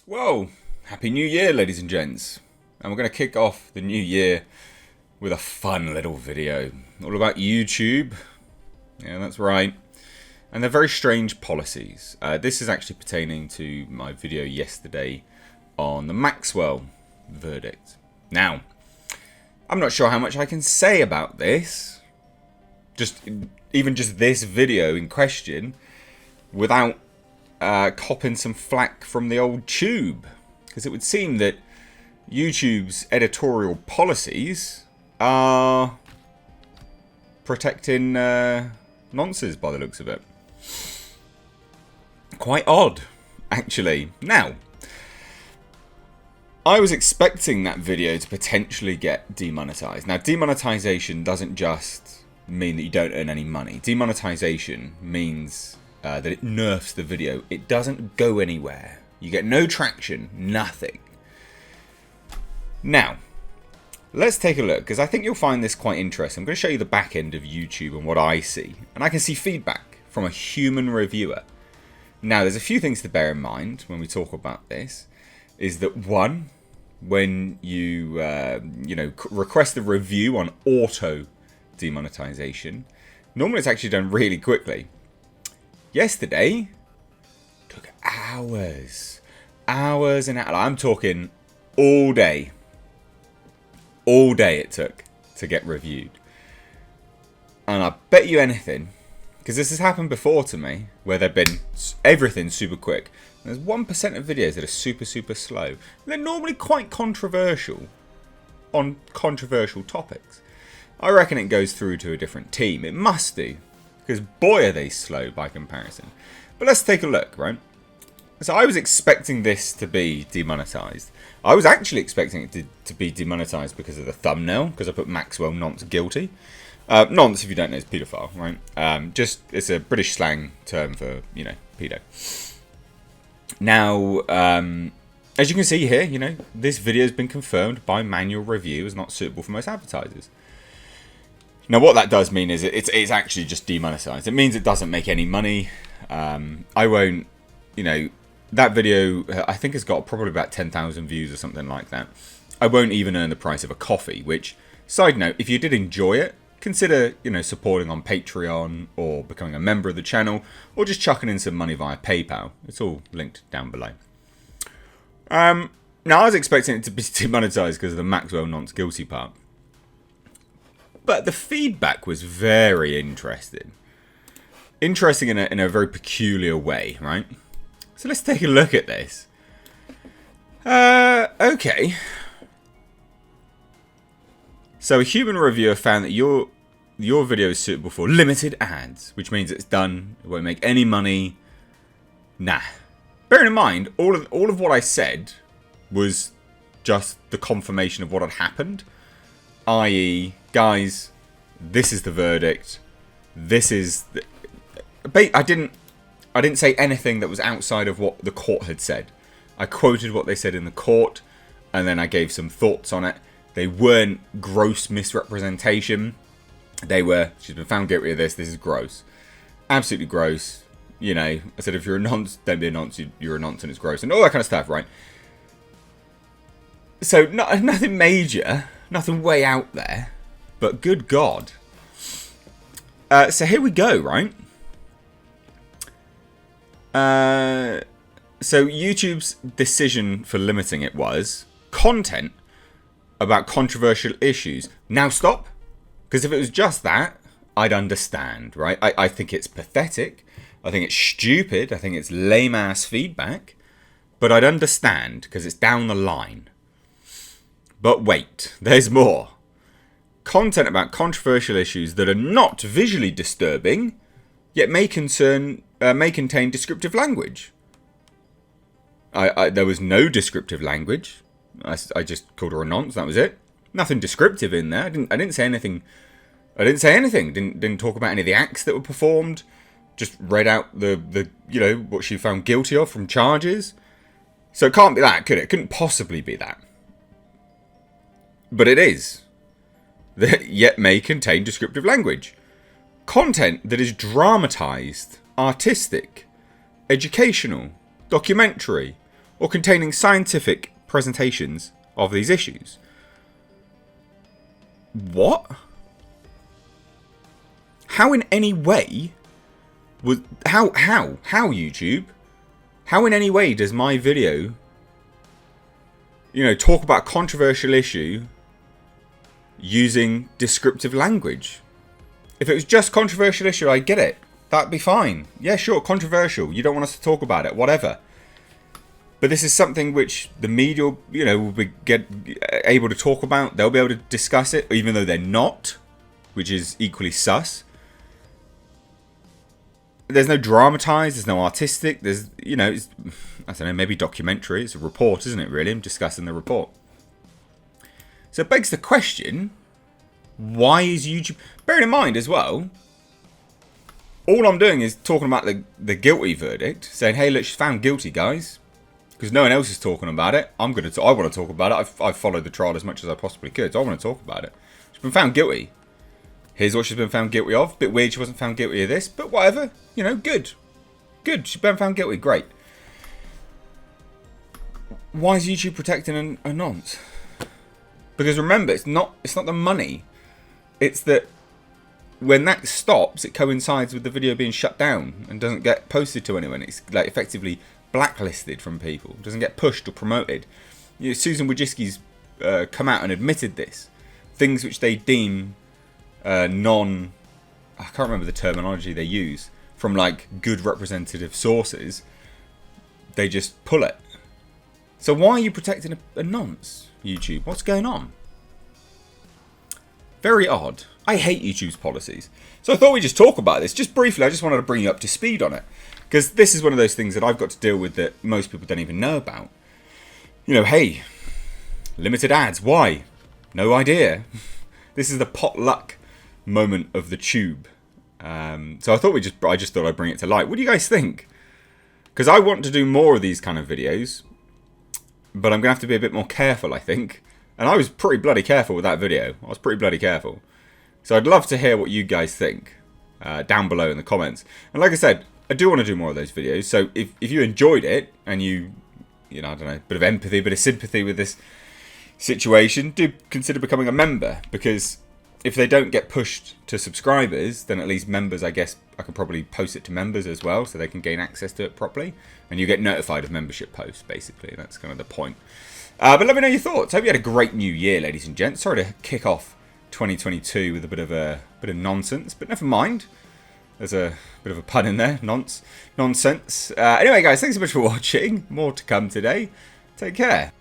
Well, Happy New Year, ladies and gents. And we're going to kick off the new year with a fun little video. All about YouTube. Yeah, that's right. And their very strange policies. This is actually pertaining to my video yesterday on the Maxwell verdict. Now, I'm not sure how much I can say about this. Even just this video in question, without copping some flack from the old tube. Because it would seem that YouTube's editorial policies are protecting nonces by the looks of it. Quite odd, actually. Now, I was expecting that video to potentially get demonetized. Now, demonetization doesn't just mean that you don't earn any money. Demonetization means that it nerfs the video. It doesn't go anywhere. You get no traction, nothing. Now, let's take a look, because I think you'll find this quite interesting. I'm going to show you the back end of YouTube and what I see. And I can see feedback from a human reviewer. Now, there's a few things to bear in mind when we talk about this. Is that one, when you request a review on auto demonetization, normally it's actually done really quickly. Yesterday, took hours and hours. I'm talking all day. All day it took to get reviewed. And I bet you anything, because this has happened before to me, where they've been everything super quick. There's 1% of videos that are super slow. And they're normally quite controversial on controversial topics. I reckon it goes through to a different team. It must do. Because boy are they slow by comparison. But let's take a look, right? So I was expecting this to be demonetized. I was actually expecting it to be demonetized because of the thumbnail. Because I put Maxwell nonce guilty. Nonce, if you don't know, is paedophile, right? It's a British slang term for, pedo. Now, as you can see here, this video has been confirmed by manual review as not suitable for most advertisers. Now, what that does mean is it's actually just demonetized. It means it doesn't make any money. I won't, that video, I think has got probably about 10,000 views or something like that. I won't even earn the price of a coffee, which, side note, if you did enjoy it, consider, supporting on Patreon or becoming a member of the channel or just chucking in some money via PayPal. It's all linked down below. Now, I was expecting it to be demonetized because of the Maxwell nonce guilty part. But the feedback was very interesting. Interesting in a very peculiar way, right? So let's take a look at this. Okay. So a human reviewer found that your video is suitable for limited ads, which means it's done, it won't make any money. Nah. Bearing in mind, all of what I said was just the confirmation of what had happened. I.e., guys, this is the verdict. This is I didn't say anything that was outside of what the court had said. I quoted what they said in the court, and then I gave some thoughts on it. They weren't gross misrepresentation. They were, she's been found guilty of this. This is gross. Absolutely gross. I said, if you're a nonce, don't be a nonce. You're a nonce and it's gross. And all that kind of stuff, right? So, nothing major. Nothing way out there. But good God. So here we go, right? So YouTube's decision for limiting it was content about controversial issues. Now stop. Because if it was just that, I'd understand, right? I think it's pathetic. I think it's stupid. I think it's lame-ass feedback. But I'd understand because it's down the line. But wait, there's more. Content about controversial issues that are not visually disturbing, yet may contain descriptive language. There was no descriptive language. I just called her a nonce. That was it. Nothing descriptive in there. I didn't say anything. Didn't talk about any of the acts that were performed. Just read out the what she found guilty of from charges. So it can't be that, could it? It couldn't possibly be that. But it is. That yet may contain descriptive language. Content that is dramatized, artistic, educational, documentary, or containing scientific presentations of these issues. What? How in any way was how YouTube? How in any way does my video, talk about a controversial issue using descriptive language? If it was just controversial issue, I get it. That'd be fine. Yeah, sure, controversial. You don't want us to talk about it, whatever. But this is something which the media, will be able to talk about. They'll be able to discuss it, even though they're not, which is equally sus. There's no dramatized, there's no artistic, there's, it's, I don't know, maybe documentary. It's a report, isn't it, really? I'm discussing the report. So it begs the question, why is YouTube... Bearing in mind as well, all I'm doing is talking about the guilty verdict, saying, hey, look, she's found guilty, guys. Because no one else is talking about it. I want to talk about it. I've followed the trial as much as I possibly could, so I want to talk about it. She's been found guilty. Here's what she's been found guilty of. Bit weird she wasn't found guilty of this, but whatever. Good. Good, she's been found guilty. Great. Why is YouTube protecting a nonce? Because remember, it's not the money. It's that when that stops, it coincides with the video being shut down and doesn't get posted to anyone. It's like effectively blacklisted from people. It doesn't get pushed or promoted. Susan Wojcicki's come out and admitted this. Things which they deem I can't remember the terminology they use, from like good representative sources, they just pull it. So why are you protecting a nonce, YouTube? What's going on? Very odd. I hate YouTube's policies. So I thought we'd just talk about this. Just briefly, I just wanted to bring you up to speed on it. Because this is one of those things that I've got to deal with that most people don't even know about. Hey, limited ads. Why? No idea. This is the potluck moment of the tube. So I thought I just thought I'd bring it to light. What do you guys think? Because I want to do more of these kind of videos, but I'm going to have to be a bit more careful, I think. And I was pretty bloody careful with that video. I was pretty bloody careful. So I'd love to hear what you guys think down below in the comments. And like I said, I do want to do more of those videos. So if you enjoyed it and I don't know, a bit of empathy, a bit of sympathy with this situation, do consider becoming a member. Because if they don't get pushed to subscribers, then at least members, I guess, I can probably post it to members as well, so they can gain access to it properly. And you get notified of membership posts, basically. That's kind of the point. But let me know your thoughts. Hope you had a great new year, ladies and gents. Sorry to kick off 2022 with a bit of nonsense, but never mind. There's a bit of a pun in there, nonsense. Anyway, guys, thanks so much for watching. More to come today. Take care.